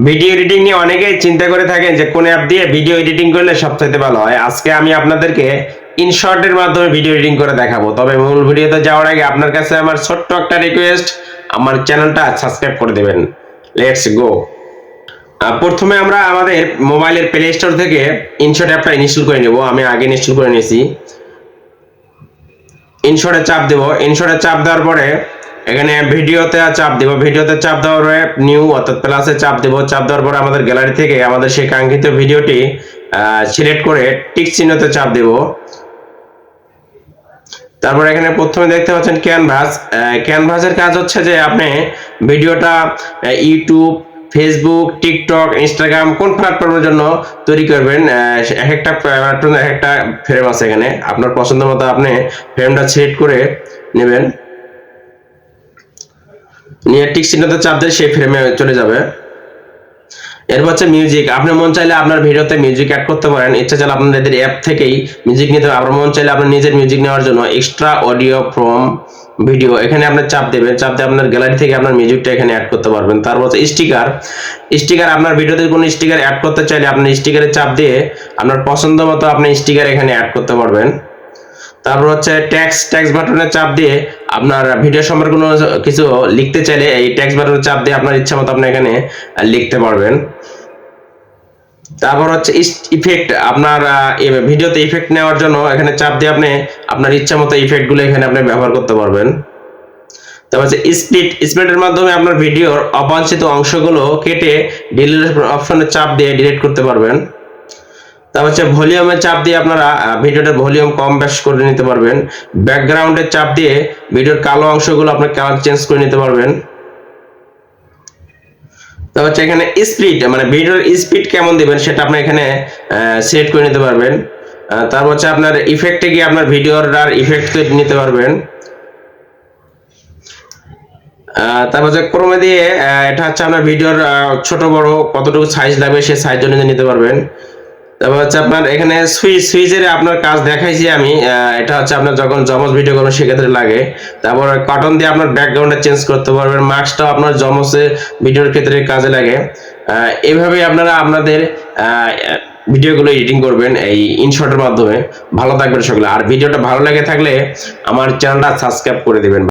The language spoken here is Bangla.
ভিডিও এডিটিং নিয়ে অনেকেই চিন্তা করে থাকেন যে কোন অ্যাপ দিয়ে ভিডিও এডিটিং করলে সবচেয়ে ভালো হয়। আজকে আমি আপনাদেরকে ইনশর্টের মাধ্যমে ভিডিও এডিটিং করে দেখাবো। তবে মূল ভিডিওতে যাওয়ার আগে আপনার কাছে আমার ছোট্ট একটা রিকোয়েস্ট, আমার চ্যানেলটা সাবস্ক্রাইব করে দেবেন। Let's go. প্রথমে আমরা আমাদের মোবাইলের প্লে স্টোর থেকে ইনশর্ট অ্যাপটা ইনস্টল করে নেব। আমি আগে ইনস্টল করে নিয়েছি। ইনশর্টে চাপ দেব। ইনশর্টে চাপ দেওয়ার পরে এখানে ভিডিওতে চাপ দেব। ভিডিওতে চাপ দেওয়ার পরে নিউ অর্থাৎ প্লাসে চাপ দেব। চাপ দেওয়ার পরে আমাদের গ্যালারি থেকে আমাদের সেই কাঙ্ক্ষিত ভিডিওটি সিলেক্ট করে টিক চিহ্নতে চাপ দেব। তারপর এখানে প্রথমে দেখতে পাচ্ছেন ক্যানভাস। ক্যানভাসের কাজ হচ্ছে যে আপনি ভিডিওটা ইউটিউব, ফেসবুক, টিকটক, ইনস্টাগ্রাম কোন প্ল্যাটফর্মের জন্য তৈরি করবেন। এক একটা প্ল্যাটফর্মে এক একটা ফ্রেম আছে। এখানে আপনার পছন্দ মতো আপনি ফ্রেমটা সিলেক্ট করে নেবেন। নিয়ে টিক চিহ্নতে চাপ দিয়ে সেই ফ্রেমে চলে যাবে। এরপর হচ্ছে মিউজিক। আপনি মন চাইলে আপনার ভিডিওতে মিউজিক অ্যাড করতে পারেন। ইচ্ছা চাইলে আপনাদের অ্যাপ থেকেই মিউজিক নিতে পারেন। আপনার মন চাইলে আপনার নিজের মিউজিক নেওয়ার জন্য এক্সট্রা অডিও ফ্রম ভিডিও এখানে আপনি চাপ দেবেন। চাপ দিয়ে আপনার গ্যালারি থেকে আপনার মিউজিকটা এখানে অ্যাড করতে পারবেন। তারপর হচ্ছে স্টিকার। স্টিকার আপনার ভিডিওতে কোনো স্টিকার অ্যাড করতে চাইলে আপনি স্টিকারে চাপ দিয়ে আপনার পছন্দ মতো আপনি স্টিকার এখানে অ্যাড করতে পারবেন। তারপর হচ্ছে ট্যাক্স বাটনে চাপ দিয়ে আপনার ভিডিও সম্পর্কে কোনো কিছু লিখতে চাইলে এই ট্যাক্স বাটনে চাপ দিয়ে আপনার ইচ্ছা মতো আপনি এখানে লিখতে পারবেন। তারপর হচ্ছে ইফেক্ট। আপনার ভিডিওতে ইফেক্ট নেওয়ার জন্য এখানে চাপ দিয়ে আপনি আপনার ইচ্ছা মতো ইফেক্টগুলো এখানে আপনি ব্যবহার করতে পারবেন। তারপর হচ্ছে স্প্লিটের মাধ্যমে আপনার ভিডিওর অবাঞ্ছিত অংশগুলো কেটে ডিলিট অপশনে চাপ দিয়ে ডিলিট করতে পারবেন। তারপর হচ্ছে ভলিউমে চাপ দিয়ে আপনারা ভিডিওটার ভলিউম কম বেশ করে নিতে পারবেন। ব্যাকগ্রাউন্ডে চাপ দিয়ে ভিডিওর কালো অংশগুলো আপনি কালার চেঞ্জ করে নিতে পারবেন। তো হচ্ছে এখানে স্পিড মানে ভিডিওর স্পিড কেমন দিবেন সেটা আপনি এখানে সেট করে নিতে পারবেন। তারপর হচ্ছে আপনার ইফেক্টে গিয়ে আপনার ভিডিওর ইফেক্ট নিতে পারবেন। তারপর হচ্ছে ক্রোমে দিয়ে এটা হচ্ছে আপনার ভিডিওর ছোট বড় কতটুকু সাইজ লাগবে সেই সাইজ অনুযায়ী নিতে পারবেন। তারপর হচ্ছে আপনার এখানে সুইচের আপনার কাজ দেখাইছি আমি। এটা হচ্ছে আপনার যখন জমজ ভিডিও করবেন সেক্ষেত্রে লাগে। তারপর কার্টন দিয়ে আপনার ব্যাকগ্রাউন্ডটা চেঞ্জ করতে পারবেন। মাস্কটাও আপনার জমজে ভিডিওর ক্ষেত্রে কাজে লাগে। এইভাবে আপনারা আপনাদের ভিডিওগুলো এডিটিং করবেন এই ইনশর্টের মাধ্যমে। ভালো থাকবেন সকলে। আর ভিডিওটা ভালো লেগে থাকলে আমার চ্যানেলটা সাবস্ক্রাইব করে দিবেন।